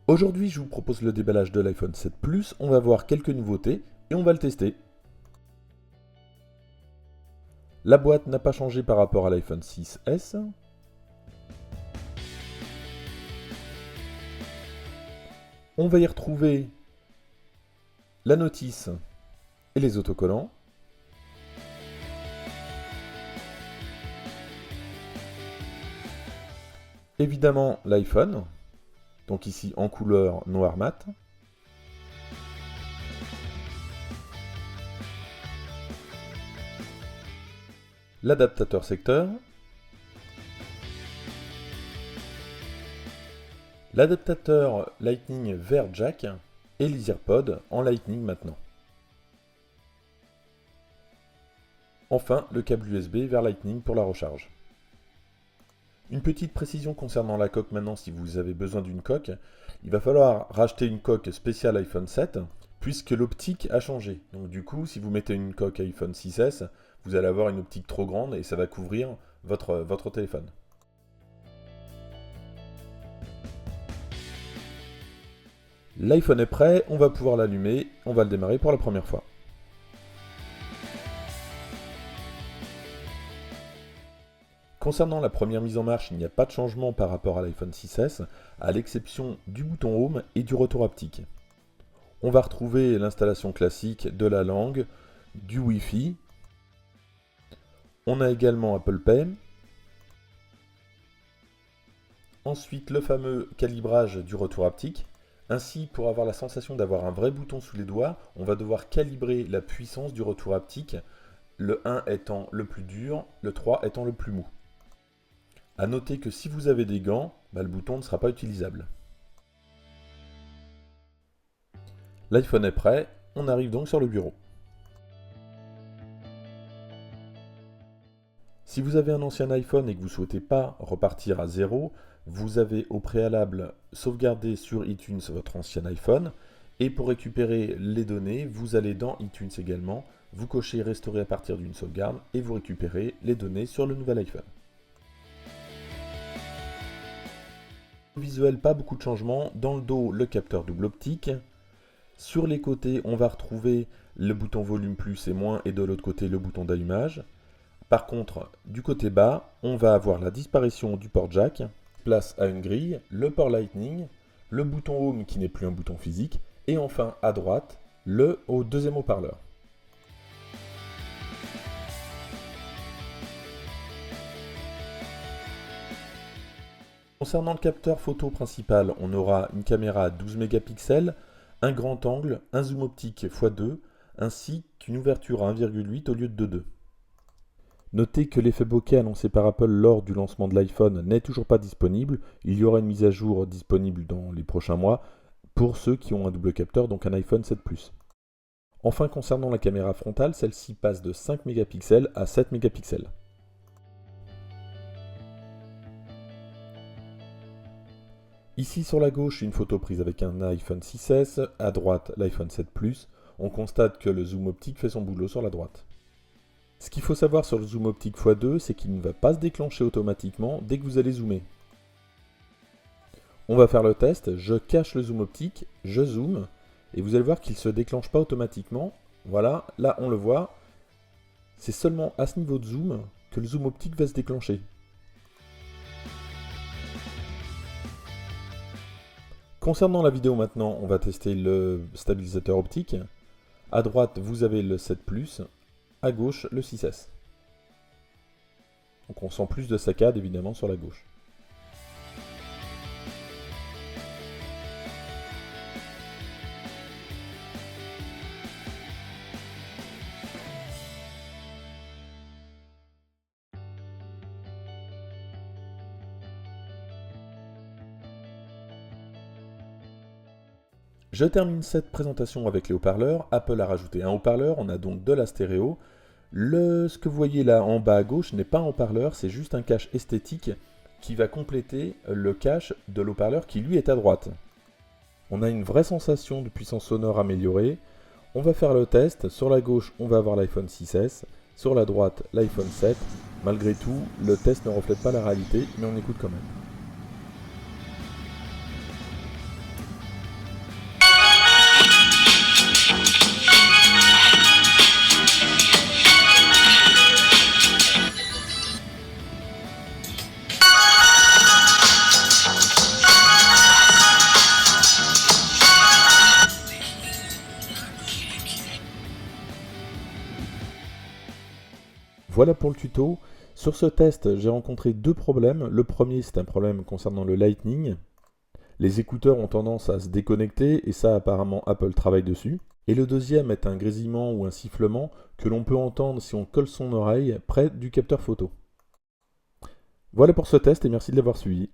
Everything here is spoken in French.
Aujourd'hui, je vous propose le déballage de l'iPhone 7 Plus. On va voir quelques nouveautés et on va le tester. La boîte n'a pas changé par rapport à l'iPhone 6S. On va y retrouver la notice et les autocollants. Évidemment l'iPhone, donc ici en couleur noir mat. L'adaptateur secteur. L'adaptateur Lightning vers jack et les AirPods en Lightning maintenant. Enfin, le câble USB vers Lightning pour la recharge. Une petite précision concernant la coque maintenant, si vous avez besoin d'une coque, il va falloir racheter une coque spéciale iPhone 7 puisque l'optique a changé. Donc du coup, si vous mettez une coque iPhone 6S, vous allez avoir une optique trop grande et ça va couvrir votre téléphone. L'iPhone est prêt, on va pouvoir l'allumer, on va le démarrer pour la première fois. Concernant la première mise en marche, il n'y a pas de changement par rapport à l'iPhone 6S, à l'exception du bouton Home et du retour haptique. On va retrouver l'installation classique de la langue, du Wi-Fi. On a également Apple Pay. Ensuite, le fameux calibrage du retour haptique. Ainsi, pour avoir la sensation d'avoir un vrai bouton sous les doigts, on va devoir calibrer la puissance du retour haptique, le 1 étant le plus dur, le 3 étant le plus mou. A noter que si vous avez des gants, le bouton ne sera pas utilisable. L'iPhone est prêt, on arrive donc sur le bureau. Si vous avez un ancien iPhone et que vous ne souhaitez pas repartir à zéro, vous avez au préalable sauvegardé sur iTunes votre ancien iPhone. Et pour récupérer les données, vous allez dans iTunes également, vous cochez restaurer à partir d'une sauvegarde et vous récupérez les données sur le nouvel iPhone. Visuel, pas beaucoup de changements. Dans le dos, le capteur double optique. Sur les côtés, on va retrouver le bouton volume plus et moins et de l'autre côté, le bouton d'allumage. Par contre, du côté bas, on va avoir la disparition du port jack, place à une grille, le port Lightning, le bouton Home qui n'est plus un bouton physique, et enfin à droite, le deuxième haut-parleur. Concernant le capteur photo principal, on aura une caméra à 12 mégapixels, un grand angle, un zoom optique x2, ainsi qu'une ouverture à 1,8 au lieu de 2,2. Notez que l'effet bokeh annoncé par Apple lors du lancement de l'iPhone n'est toujours pas disponible. Il y aura une mise à jour disponible dans les prochains mois pour ceux qui ont un double capteur, donc un iPhone 7 Plus. Enfin, concernant la caméra frontale, celle-ci passe de 5 mégapixels à 7 mégapixels. Ici sur la gauche, une photo prise avec un iPhone 6S, à droite l'iPhone 7 Plus. On constate que le zoom optique fait son boulot sur la droite. Ce qu'il faut savoir sur le zoom optique x2, c'est qu'il ne va pas se déclencher automatiquement dès que vous allez zoomer. On va faire le test, je cache le zoom optique, je zoome, et vous allez voir qu'il ne se déclenche pas automatiquement. Voilà, là on le voit, c'est seulement à ce niveau de zoom que le zoom optique va se déclencher. Concernant la vidéo maintenant, on va tester le stabilisateur optique. À droite, vous avez le 7 Plus, à gauche, le 6S. Donc on sent plus de saccade évidemment sur la gauche. Je termine cette présentation avec les haut-parleurs. Apple a rajouté un haut-parleur, on a donc de la stéréo. Ce que vous voyez là en bas à gauche n'est pas un haut-parleur, c'est juste un cache esthétique qui va compléter le cache de l'haut-parleur qui lui est à droite. On a une vraie sensation de puissance sonore améliorée. On va faire le test. Sur la gauche, on va avoir l'iPhone 6S. Sur la droite, l'iPhone 7. Malgré tout, le test ne reflète pas la réalité, mais on écoute quand même. Voilà pour le tuto. Sur ce test, j'ai rencontré deux problèmes. Le premier, c'est un problème concernant le Lightning. Les écouteurs ont tendance à se déconnecter et ça, apparemment, Apple travaille dessus. Et le deuxième est un grésillement ou un sifflement que l'on peut entendre si on colle son oreille près du capteur photo. Voilà pour ce test et merci de l'avoir suivi.